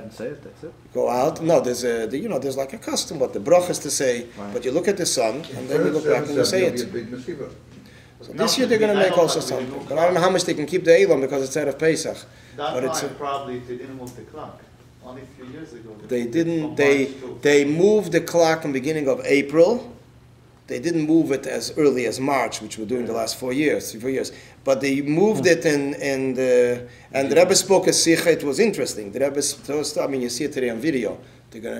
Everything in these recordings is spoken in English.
and say it. That's it. Go out. No, there's like a custom what the bracha is to say, Right. but you look at the sun and then you look back and you say it. So this year they're going to make also something, but I don't know how much they can keep the Elam because it's out of Pesach. But it's probably they didn't move the clock. Only a few years ago. they didn't. They moved the clock in the beginning of April. They didn't move it as early as March, which we're doing the last 4 years, 3-4 years. But they moved it, and the Rebbe spoke a sikha. It was interesting. The Rebbe, I mean, you see it today on video.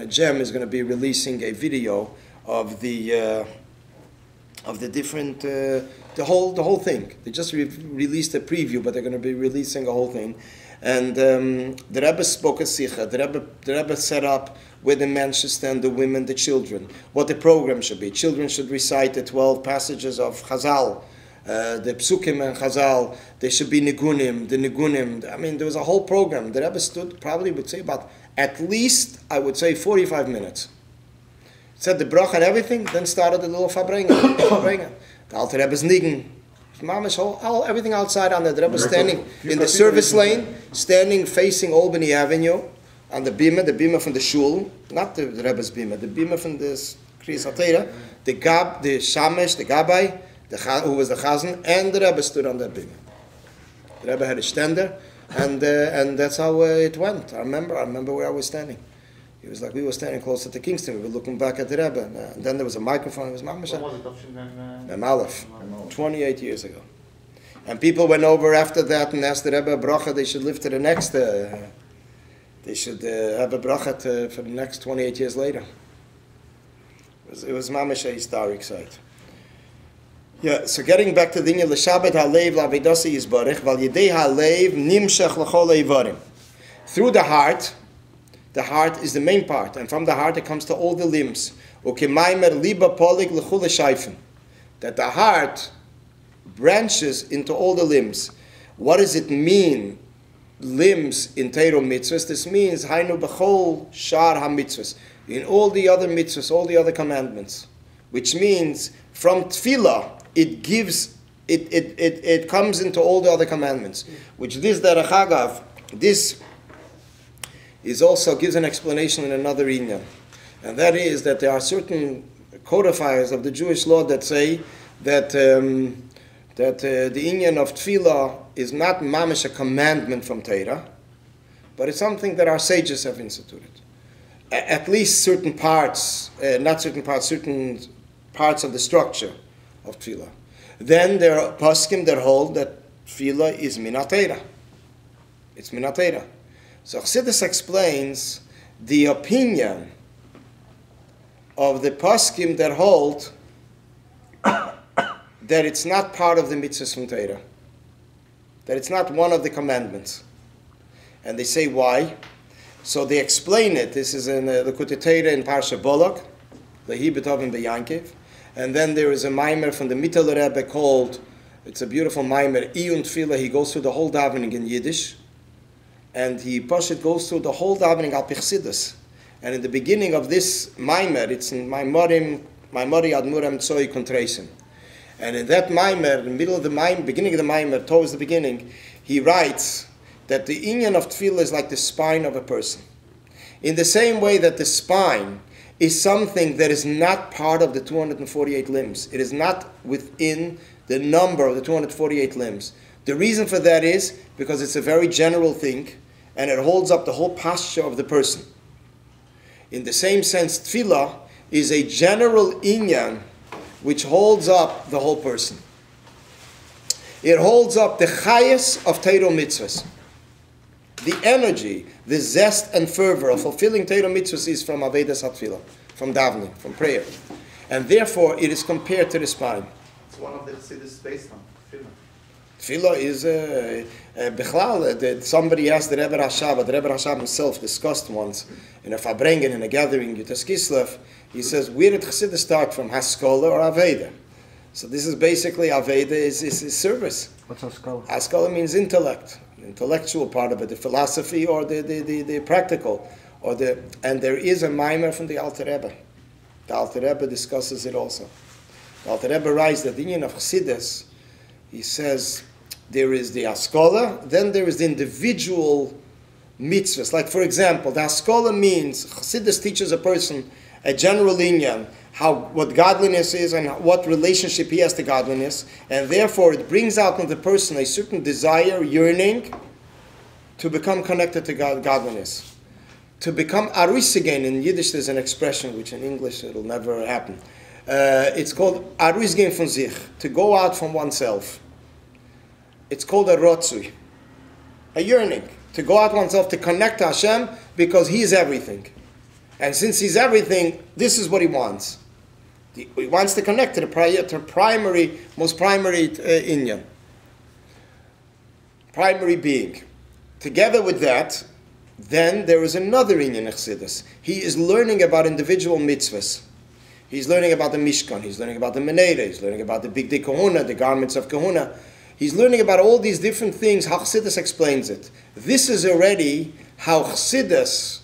Jem is going to be releasing a video of the different, the whole thing. They just released a preview, but they're going to be releasing a whole thing. And the Rebbe spoke a sikha. The Rebbe set up where the men should stand, the women, the children, what the program should be. Children should recite the 12 passages of Chazal, the Psukim and Chazal. There should be Nigunim, the Nigunim. I mean, there was a whole program. The Rebbe stood, probably would say about, at least, I would say 45 minutes. Said the bracha and everything, then started the little Fabrenga. The Alter Rebbe's Nigen. Mamish, everything outside on the Rebbe standing in the service lane, standing facing Albany Avenue, on the bima from the shul, not the Rebbe's bima, the bima from the Kriyas HaTorah, the Shamesh, the Gabbai, who was the Chazan, and the Rebbe stood on that bima. The Rebbe had a stender, and that's how it went. I remember where I was standing. It was like we were standing closer to Kingston. We were looking back at the Rebbe, and then there was a microphone. It was Mamash. Mem Aleph, 28 years ago. And people went over after that and asked the Rebbe a bracha. They should live to the next. They should have a bracha for the next 28 years later. It was Mamash a historic site. Yeah. So getting back to the Dinya l'Shabbat halev la'avedasi yisbarich val yedei halev nimshach l'chol ha'yivarim. Through the heart. The heart is the main part, and from the heart it comes to all the limbs. That the heart branches into all the limbs. What does it mean, limbs in Torah mitzvahs? This means Hainu b'chol shar ha-mitzvahs, in all the other mitzvahs, all the other commandments. Which means from tefillah it comes into all the other commandments. Which this derech hagav, this is also gives an explanation in another inyan, and that is that there are certain codifiers of the Jewish law that say that the inyan of tefillah is not mamish a commandment from Torah, but it's something that our sages have instituted. At least certain parts of the structure of tefillah. Then there are poskim that hold that tefillah is minat Torah. It's minat Torah. So Chassidus explains the opinion of the poskim that hold that it's not part of the mitzvahs from Torah, that it's not one of the commandments. And they say why. So they explain it. This is in the Likutei Torah in Parsha Bolak, the Hibetov and the Yankiv. And then there is a mimer from the Mittel Rebbe called, it's a beautiful mimer, Iyun Tefillah. He goes through the whole davening in Yiddish. And he goes through the whole davening al Chassidus. And in the beginning of this Maimer, it's in Maimori Admuram Tzoi Kontreisen. And in that Maimer, in the middle of the Maimer, beginning of the Maimer, towards the beginning, he writes that the inyan of tefillah is like the spine of a person. In the same way that the spine is something that is not part of the 248 limbs. It is not within the number of the 248 limbs. The reason for that is because it's a very general thing, and it holds up the whole posture of the person. In the same sense, tefillah is a general inyan which holds up the whole person. It holds up the chayas of Torah mitzvahs. The energy, the zest and fervor of fulfilling Torah mitzvahs is from Avedas HaTefillah, from davening, from prayer. And therefore it is compared to the spine. It's one of the cities based on tefillah. Tefillah is Bechlal. Somebody asked the Rebbe Rashab, the Rebbe Rashab himself discussed once in a Fabrengen, in a gathering, Yutas Kislev. He says, where did Chassidus start from, Haskalah or Aveda? So this is basically, Aveda is service. What's Haskalah? Haskalah means intellect, the intellectual part of it, the philosophy or the practical. And there is a mimer from the Alter Rebbe. The Alter Rebbe discusses it also. The Alter Rebbe writes that the inyan of Chassidus, he says, there is the Haskalah, then there is the individual mitzvahs. Like, for example, the Haskalah means, Chassidus teaches a person a general inyan, what godliness is and what relationship he has to godliness, and therefore it brings out in the person a certain desire, yearning, to become connected to godliness. To become arus again. In Yiddish there's an expression, which in English it'll never happen. It's called arus gehen von sich, to go out from oneself. It's called a rotzui, a yearning, to go out oneself, to connect to Hashem, because He is everything. And since He's everything, this is what He wants. He wants to connect to the primary, most primary inyan, primary being. Together with that, then there is another inyan in Chassidus. He is learning about individual mitzvahs. He's learning about the Mishkan. He's learning about the Menorah. He's learning about the Big Day Kahuna, the garments of Kahuna. He's learning about all these different things, how Chassidus explains it. This is already how Chassidus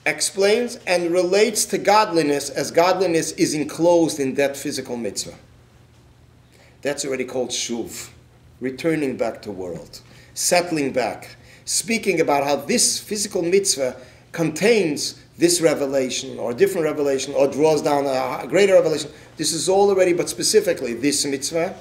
explains and relates to godliness, as godliness is enclosed in that physical mitzvah. That's already called shuv, returning back to world, settling back, speaking about how this physical mitzvah contains this revelation or a different revelation or draws down a greater revelation. This is all already, but specifically this mitzvah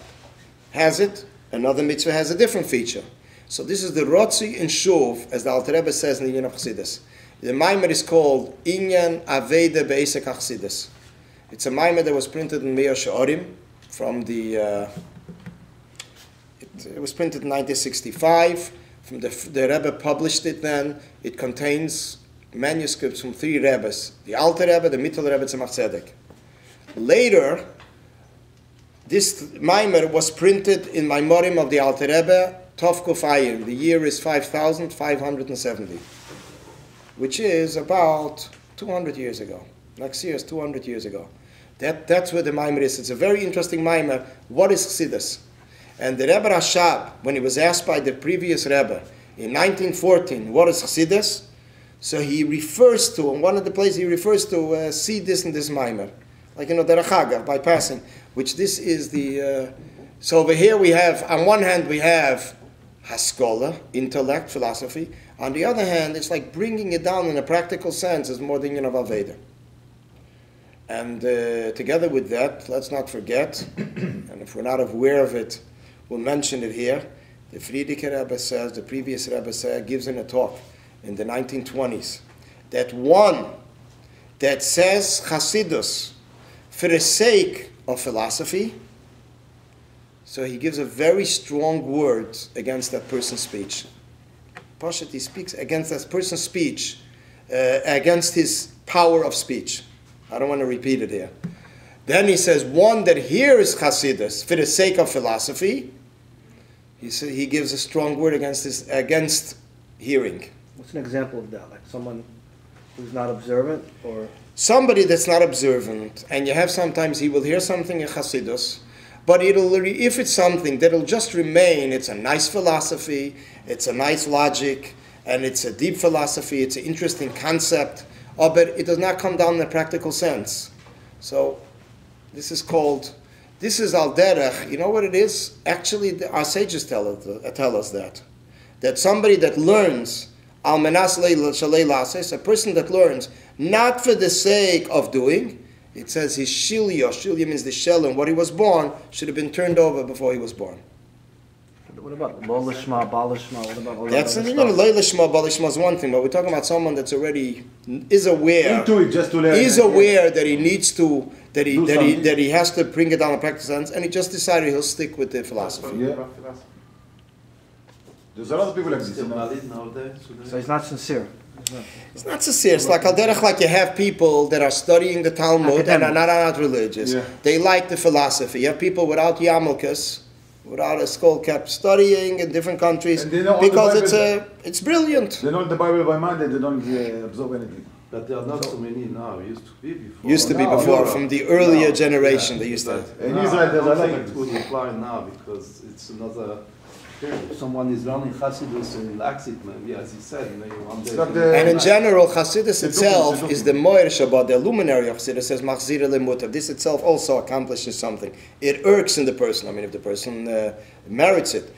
has it, another mitzvah has a different feature. So this is the Rotzi and Shuv, as the Alter Rebbe says in the Inyan of Chassidus. The Maimer is called Inyan Aveda Be'esek Chassidus. It's a Maimer that was printed in Meir She'orim from the, it was printed in 1965. From the Rebbe published it then. It contains manuscripts from 3 Rebbes, the Alter Rebbe, the Mittel Rebbe, Tzemach Tzedek. Later, this Maimer was printed in Maimorim of the Alter Rebbe, Tov Kuf Ayin. The year is 5,570, which is about 200 years ago. Next year is 200 years ago. That's where the Maimer is. It's a very interesting Maimer. What is Chassidus? And the Rebbe Rashab, when he was asked by the previous Rebbe in 1914, what is Chassidus? So he refers to, in one of the places he refers to, see this in this Maimer. Like, the Rachagav, by passing, which this is the, so over here we have, on one hand we have Haskalah, intellect, philosophy. On the other hand, it's like bringing it down in a practical sense is more than Aveda. And together with that, let's not forget, and if we're not aware of it, we'll mention it here. The Frierdiker Rebbe says, the previous Rebbe said, gives in a talk in the 1920s, that one that says Chassidus for the sake of philosophy, so he gives a very strong word against that person's speech. Pashat, he speaks against that person's speech, against his power of speech. I don't want to repeat it here. Then he says, one that hears Chassidus for the sake of philosophy, he gives a strong word against hearing. What's an example of that? Like someone who's not observant, or somebody that's not observant, and you have sometimes he will hear something in Chassidus, but if it's something that'll just remain, it's a nice philosophy, it's a nice logic, and it's a deep philosophy, it's an interesting concept, but it does not come down in a practical sense. So this is al derech. You know what it is? Actually, our sages tell us that somebody that learns al menas shalei lases, a person that learns not for the sake of doing. It says his shilya. Shilya means the shell, and what he was born should have been turned over before he was born. what about lo lishma, ba lishma? What about all That's that other lo stuff? lishma, ba lishma is one thing, but we're talking about someone that's already is aware. Into it, just to learn. He's aware that he needs to, that something. he has to bring it down to practice sense, and he just decided he'll stick with the philosophy. Yeah. There's a lot of people like this. Still You know? valid nowadays? So he's not sincere. It's not so serious. It's like al derech, like you have people that are studying the Talmud and are not religious. Yeah. They like the philosophy. You have people without yarmulkes, without a skull cap, studying in different countries And they know all the because Bible. it's brilliant. They know the Bible by mind, they don't absorb anything. But there are not so many now. Used to be before. Used to be No, before, no. from the earlier No, generation. yeah, They used to. but In now, Israel, there's I a don't lot think of it would apply now because it's another period. If someone is learning Hasidus and lacks it, maybe, as he said, maybe one day. It's not the- And in general, Hasidus The itself document. is the Moir Shabbat, the luminary of Hasidus, says Machzir Lemutav. This itself also accomplishes something. It irks in the person. I mean, if the person merits it.